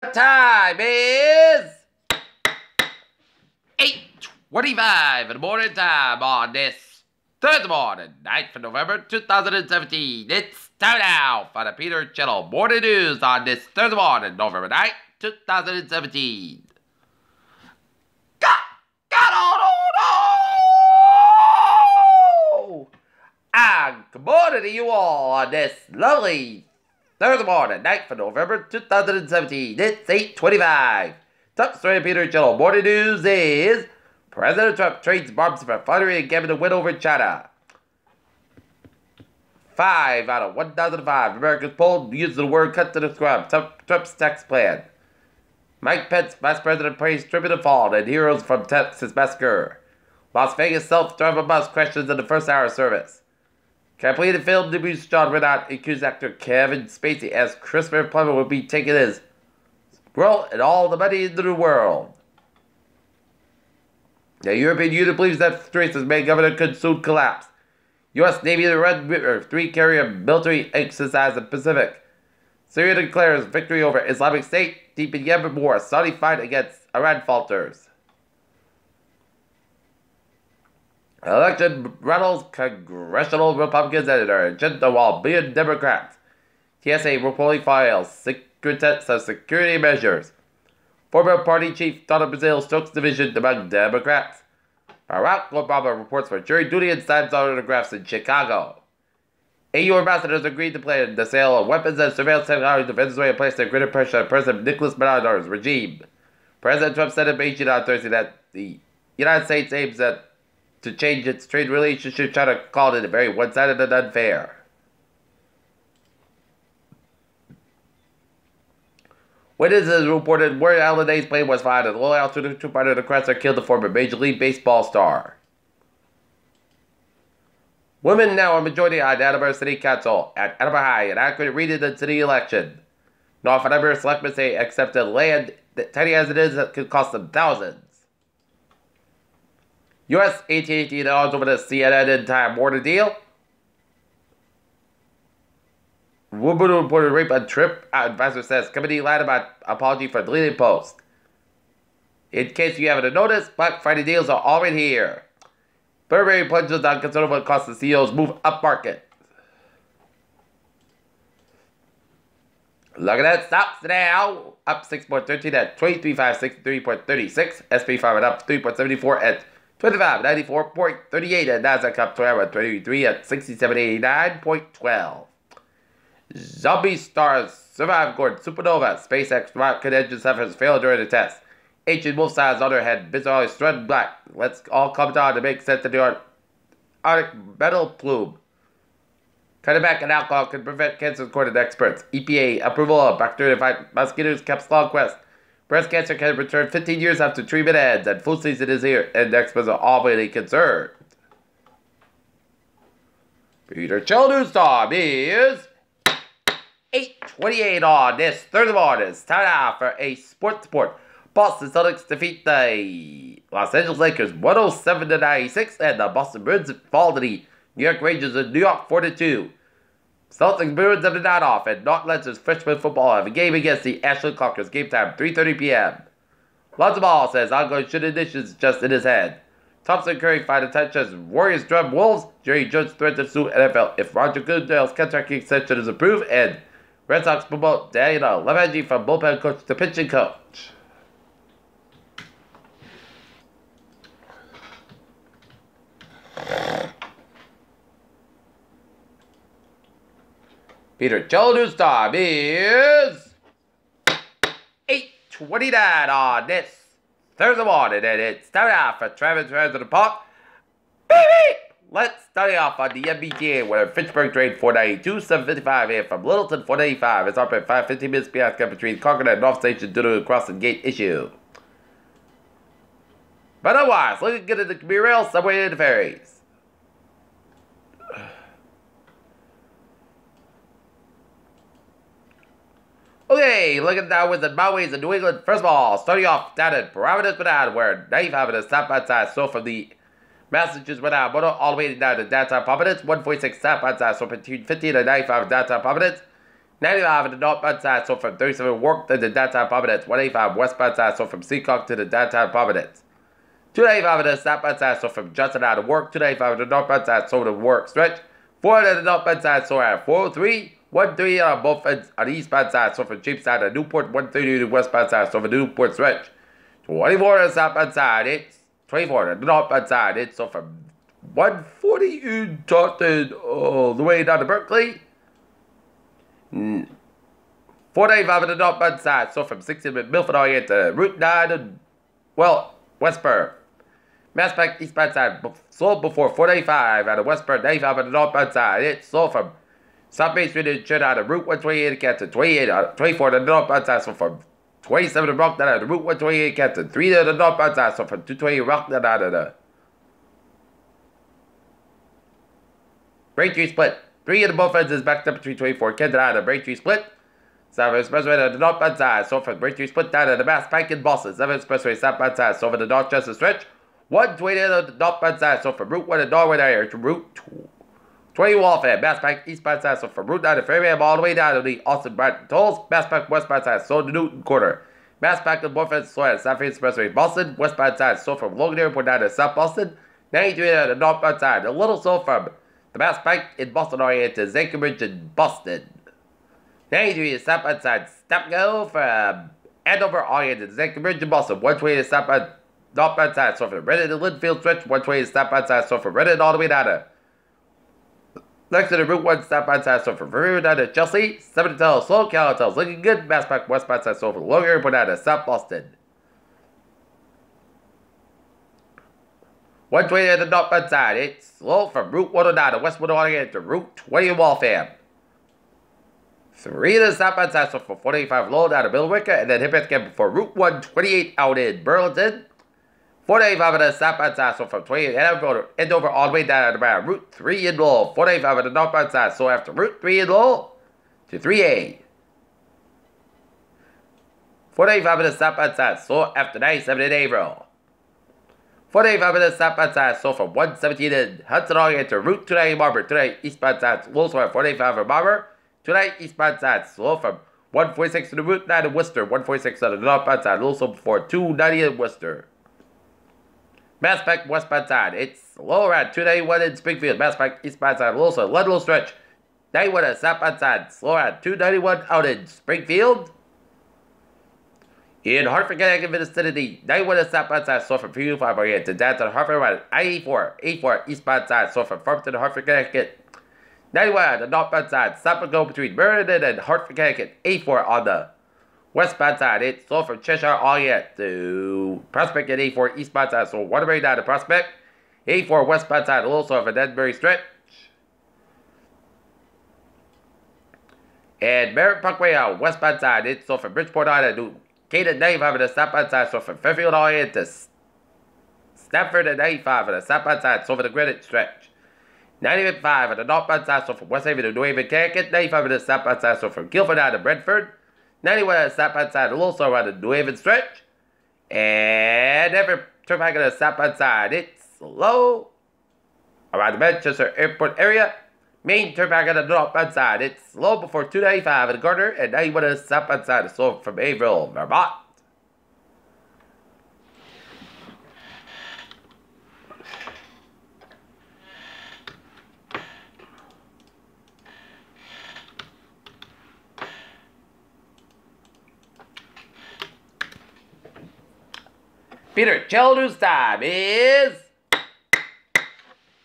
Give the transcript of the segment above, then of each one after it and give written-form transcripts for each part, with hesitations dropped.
Time is 8:25 in the morning time on this Thursday morning, 9th of November 2017. It's time now for the Peter Channel Morning News on this Thursday morning, November 9th, 2017. And good morning to you all on this lovely Thursday morning, 9th of November 2017. It's 8:25. Top story of Peter Channel Morning News is President Trump trades bombs for refinery and gambling win over China. 5 out of 1,005 Americans polled used the word cut to describe Trump's tax plan. Mike Pence, Vice President, praised tribute and fallen and heroes from Texas massacre. Las Vegas self-driving bus crashes in the first hour of service. Completed film debut John Renaud accused actor Kevin Spacey as Christopher Plummer would be taking his role in all the money in the new world. The European Union believes that Thrace's main governor could soon collapse. U.S. Navy the Red River 3 carrier military exercise in the Pacific. Syria declares victory over Islamic State. Deep in Yemen war. Saudi fight against Iran falters. Election rattles congressional Republicans editor agenda while billion Democrats. TSA reporting files secret sets of security measures. Former party chief Donald Brazil stokes division among Democrats. Barack Obama reports for jury duty and signs autographs in Chicago. AU ambassadors agreed to plan the sale of weapons and surveillance technology to Venezuela placed their greater pressure on President Nicolas Maduro's regime. President Trump said in Beijing on Thursday that the United States aims to change its trade relationship. China called it very one-sided and unfair. Witnesses reported where Allen's plane was fired at a low-altitude two-fighter the crasher killed the former Major League Baseball star. Women now are majority on Attleboro City Council at Attleboro High, an accurate reading of the city election. North Attleboro selectmen say accepted land, tiny as it is, that could cost them thousands. U.S. AT&T odds over the CNN entire border deal. Woman reported rape on trip. Advisor says company lied about apology for deleted post. In case you haven't noticed, Black Friday deals are already here. Burberry plunges on considerable cost of CEOs move upmarket. Look at that, stocks now up 6.13 at 23,563.36. SP 5 up 3.74 at 2594.38 and Nasdaq up 12.23 at 6789.12. Zombie stars survive Gordon Supernova. SpaceX rocket engine suffers failed during the test. Ancient wolf size on her head, bizarrely strutting black. Let's all come down to make sense of the Arctic metal plume. Cutting back on alcohol can prevent cancer according to experts. EPA approval of bacteria-fight mosquitoes kept long quest. Breast cancer can return 15 years after treatment ends, and flu season is here, and experts are already concerned. Peter Chill News Time is 8:28 on this Thursday morning. It's time now for a sports report. Boston Celtics defeat the Los Angeles Lakers 107-96, and the Boston Bruins fall to the New York Rangers in New York 4-2. Celtics Bruins have the night off, and Norton Lentzer's freshman football have a game against the Ashland Clockers. Game time 3:30 p.m. Lonzo Ball says ongoing shooting issues just in his head. Thompson Curry find a touch as Warriors drum Wolves. Jerry Jones threatens to sue NFL if Roger Goodell's contract extension is approved, and Red Sox promote Daniel Levangie from bullpen coach to pitching coach. Peter Chill News Time is 8:29 on this Thursday morning, and it's time now for Travis Trans in the Park. Beep, beep. Let's start off on the MBTA, where Fitchburg trade 492, 755 and from Littleton 495. It's up at 5:15 minutes past between Concord and North Station due to a crossing gate issue. But otherwise, looking good at the commuter rail, subway, and the ferries. Okay, looking down with the mountains in New England. First of all, starting off down in Providence, Rhode Island, where 95 minutes stop outside. So from the Massachusetts, Rhode Island motor all the way down to downtown Providence. 146 stop outside. So between 15 and 95 downtown Providence. 95 on the northbound side, so from 37 Work to the downtown Providence. 185 westbound side, so from Seacock to the downtown Providence. 295 on the southbound side, so from Johnson out of Work. 295 on the northbound side, so the Work stretch. 400 on the northbound side, so at 403. 130 on both ends on the eastbound side, so from Cheapside to Newport. 130 to the westbound side, so from the Newport stretch. 24 on the southbound side, it's 24 on the northbound side, it's so from 140 in Taunton all the way down to Berkeley. 495 on the northbound side, so from 60 to Milford all the way to Route 9 and, well, Westburg. Mass Pike eastbound side, sold before 495 out of Westburg. 95 on the northbound side, it's sold from South Main Street in Church out of Route 128 to 24 on the northbound side, so from 27 to Rockland out of Route 128 Canton. 3 to the northbound side, so from 220 Rockland out of the Braintree split. 3 of the both ends is backed up between 24 Canton out of Braintree split. 7 Expressway on the northbound side, so from Braintree split down to the Mass Pike in Boston. 7 Expressway southbound side, so from the Dorchester stretch. 120 on the northbound side, so from Route 1 in Norwood area to Route 20 Waltham. Mass Pike eastbound side, so from Route 9 to Framingham all the way down to the Austin Brighton tolls. Mass Pike westbound side, so to Newton Quarter. Mass Pike on both ends, so at South Main Expressway Boston. Westbound side, so from Logan Airport down to South Boston. 93 on the northbound side, a little so from the Mass Pike in Boston area to Zankerbridge in Boston. 93 is southbound side, stop go from Andover area to Zankerbridge in Boston. 120 is southbound northbound side, so from Reddit to Linfield stretch. 120 is southbound side, so from Reddit all the way down to next to the Route 1 southbound side, so from River down to Chelsea. 7 to tell, slow Cal hotels looking good. Mass Pike westbound side, so from Logan Airport down to South Boston. 120 on the northbound side, it's slow from Route 109 to West 109 to Route 20 in Waltham. 3 to the southbound side, so from 485 low down to Millwicker, and then hit back again before Route 128 out in Burlington. 485 on the southbound side, so from 28 Andover all the way down to about Route 3 in Lowell. 485 on the northbound side, so after Route 3 in Lowell to 3A. 485 on the southbound side, so after 97 in Averill. 485 on the southbound side, so from 117 in Hudson all the way to Route 29 in Marlborough. 29 eastbound side, slow from 485 in Marlborough. 29 eastbound side, slow from 146 to the Route 9 in Worcester. 146 on the northbound side, also before 290 in Worcester. Mass Pike westbound side, it's low around 291 in Springfield. Mass Pike eastbound side, also Ludlow stretch. 91 on the southbound side, slow around 291 out in Springfield. In Hartford, Connecticut vicinity, 91 on the southbound side, slow from 325 again to downtown Hartford around 84 eastbound side, slow from Farmington to Hartford, Connecticut. 91 on the northbound side, stop and go between Meriden and Hartford, Connecticut. 84 on the westbound side, it's slow from Cheshire all yet to Prospect at 84 eastbound side, so Waterbury down to Prospect. 84 westbound side, a little slow from Edinbury stretch. And Merritt Parkway on westbound side, it's slow from Bridgeport on to Caden 95 on the southbound side, so from Fairfield all yet to Stafford at 95 on the southbound side, so for the Greenwich stretch. 95 on the northbound side, so from West Haven to New Haven, Connecticut. 95 on the southbound side, so from Guilford down to Brentford. 91 on the southbound side, a little slow around the New Haven stretch. And every turnpike on the southbound side, it's slow around the Manchester Airport area. Main turnpike on the northbound side, it's slow before 295 in Gardner. And 91 on the southbound side, it's slow from Averill, Vermont. Peter Children's time is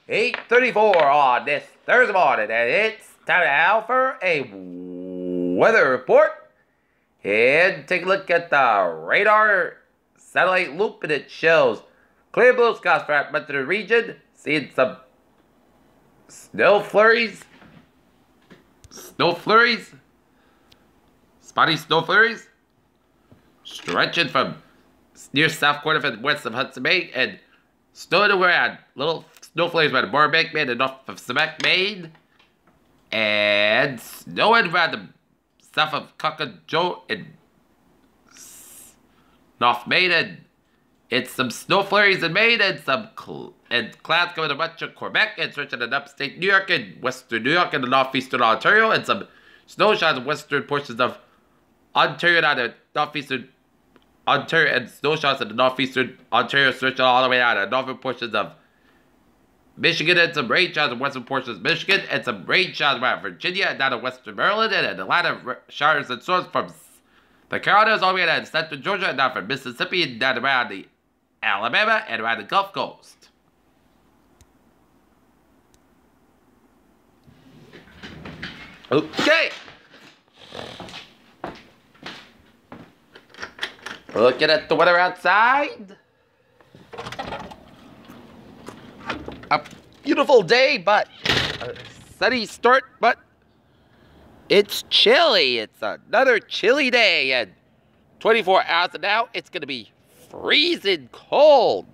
8:34 on this Thursday morning, and it's time now for a weather report. And take a look at the radar satellite loop, and it shows clear blue skies for much of the region. Seeing some snow flurries, spotty snow flurries, stretching from near south corner from west of Hudson Bay, and snow around little snow flakes by the Burbank, Maine, and north of Sebec, Maine, and snowing around the south of Cockajo and North Maine, and it's some snow flurries in Maine, and some clouds coming to much of Quebec, and stretching in upstate New York and western New York and the northeastern Ontario, and some Snow showers in western portions of Ontario and the northeastern Ontario and snow showers in the northeastern Ontario stretching all the way down to the northern portions of Michigan and some rain showers in western portions of Michigan and some rain showers around Virginia and down to western Maryland and Atlanta showers and storms from the Carolinas all the way down to central Georgia and down from Mississippi and down around the Alabama and around the Gulf Coast. Okay. Looking at the weather outside. A beautiful day, but a sunny start, but it's chilly. It's another chilly day, and 24 hours from now, it's going to be freezing cold.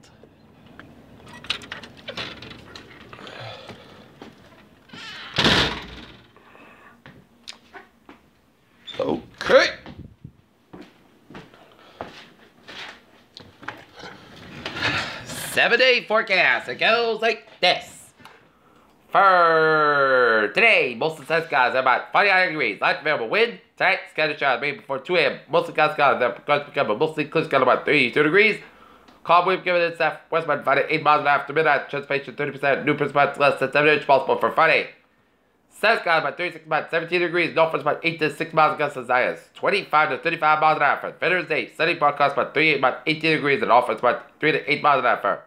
Okay. Seven-day forecast. It goes like this. For today, most of the sun skies are about 49 degrees. Light variable wind. Tonight, scattered showers maybe before 2 a.m. Mostly cloudy skies are become a mostly clear sky about 32 degrees. Calm wind given in southwest by Friday 8 miles an hour after midnight. Transpiration 30%. New principles less than 7 inches possible for Friday. Sun skies about 36, about 17 degrees. North winds about 8 to 6 miles an hour. As high as 25 to 35 miles an hour. For Veterans Day, sunny broadcast about 38, about 18 degrees. And off winds about 3 to 8 miles an hour.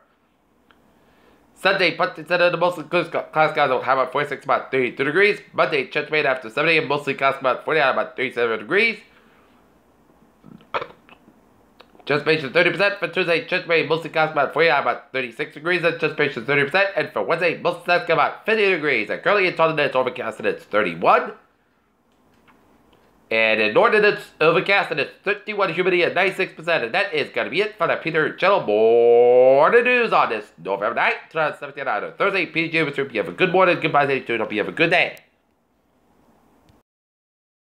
Sunday, Punty Center, the mostly clear skies will have about 46, about 32 degrees. Monday, Church Made after 7 a.m. Mostly cloudy about 49, about 37 degrees. Transpiration 30%. For Tuesday, Church Made mostly cloudy about 49, about 36 degrees. And transpiration 30%. And for Wednesday, mostly cloudy about 50 degrees. And currently in Taunton, it's overcast and it's 31. And in Norton, it's overcast and it's 31, humidity at 96%. And that is going to be it for the Peter Channel Morning News on this November 9th, 2017 on Thursday. PJ with you. Have a good morning, goodbye, day, hope you have a good day.